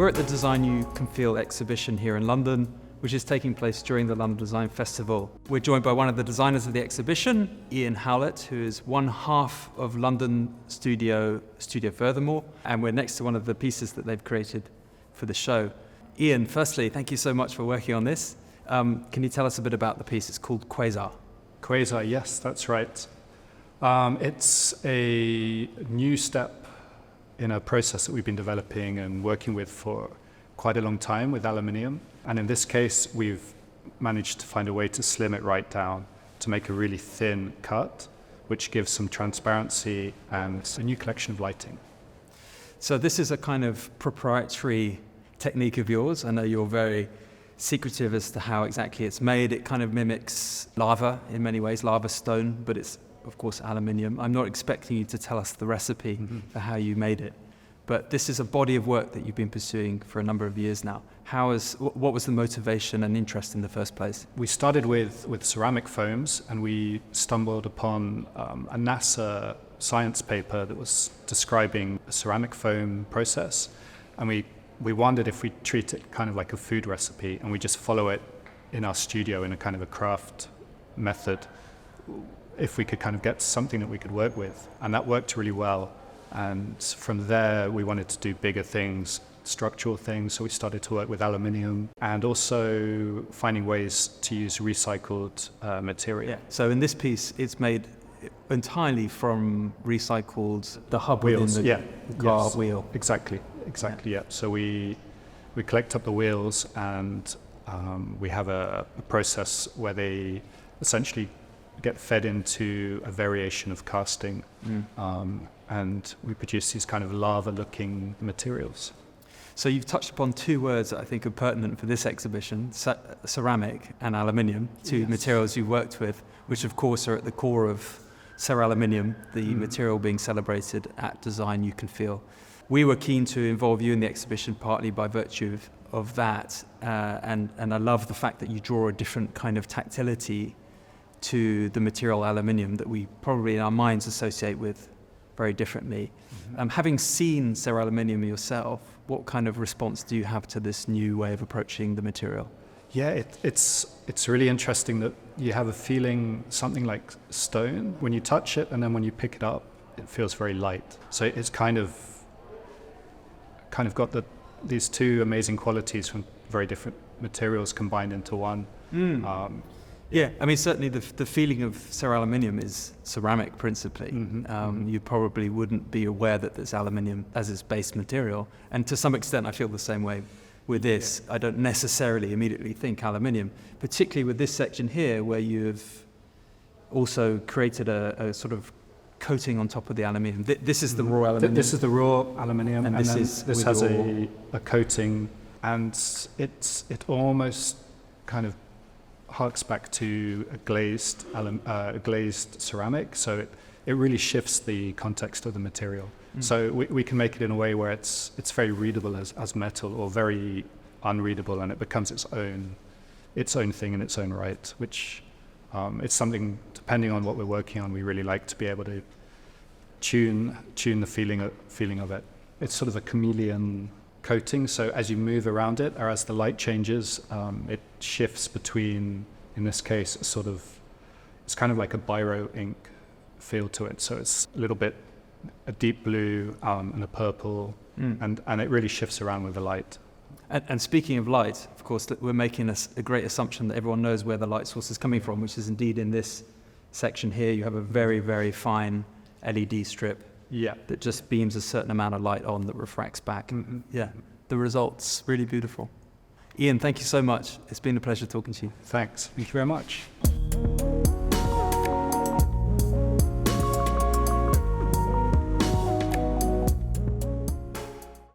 We're at the Design You Can Feel exhibition here in London, which is taking place during the London Design Festival. We're joined by one of the designers of the exhibition, Ian Howlett, who is one half of London Studio Furthermore, and we're next to one of the pieces that they've created for the show. Ian, firstly, thank you so much for working on this. Can you tell us a bit about the piece? It's called Quasar. Quasar, yes, that's right. It's a new step in a process that we've been developing and working with for quite a long time with aluminium. And in this case, we've managed to find a way to slim it right down to make a really thin cut, which gives some transparency and a new collection of lighting. So this is a kind of proprietary technique of yours. I know you're very secretive as to how exactly it's made. It kind of mimics lava in many ways, lava stone, but it's of course aluminium. I'm not expecting you to tell us the recipe for how you made it, but this is a body of work that you've been pursuing for a number of years now. What was the motivation and interest in the first place? We started with ceramic foams, and we stumbled upon a NASA science paper that was describing a ceramic foam process, and we wondered if we treat it kind of like a food recipe and we just follow it in our studio in a kind of a craft method, if we could kind of get something that we could work with. And that worked really well. And from there, we wanted to do bigger things, structural things. So we started to work with aluminium and also finding ways to use recycled material. Yeah. So in this piece, it's made entirely from recycled, the hub wheels, within the car wheel. Exactly, yeah. So we collect up the wheels, and we have a process where they essentially get fed into a variation of casting, and we produce these kind of lava-looking materials. So you've touched upon two words that I think are pertinent for this exhibition, ceramic and aluminium, two materials you've worked with, which of course are at the core of Aluminium, the material being celebrated at Design You Can Feel. We were keen to involve you in the exhibition partly by virtue of that, and I love the fact that you draw a different kind of tactility to the material aluminium that we probably in our minds associate with very differently. Having seen aluminium yourself, what kind of response do you have to this new way of approaching the material? Yeah, it's really interesting that you have a feeling something like stone when you touch it, and then when you pick it up, it feels very light. So it's kind of got these two amazing qualities from very different materials combined into one. Yeah, I mean, certainly the feeling of aluminium is ceramic principally. You probably wouldn't be aware that there's aluminium as its base material. And to some extent, I feel the same way with this. I don't necessarily immediately think aluminium, particularly with this section here where you've also created a sort of coating on top of the aluminium. This is the raw aluminium. This is the raw aluminium, and this has a coating, and it almost kind of harks back to a glazed ceramic, so it really shifts the context of the material. So we can make it in a way where it's very readable as metal, or very unreadable, and it becomes its own thing in its own right, which it's something, depending on what we're working on, we really like to be able to tune the feeling of it. It's sort of a chameleon coating, so as you move around it, or as the light changes, it shifts between, in this case, it's kind of like a biro ink feel to it. So it's a little bit a deep blue and a purple, and it really shifts around with the light. And speaking of light, of course, we're making a great assumption that everyone knows where the light source is coming from, which is indeed in this section here. You have a very, very fine LED strip that just beams a certain amount of light on that refracts back. Yeah, the result's really beautiful. Ian, thank you so much. It's been a pleasure talking to you. Thanks. Thank you very much.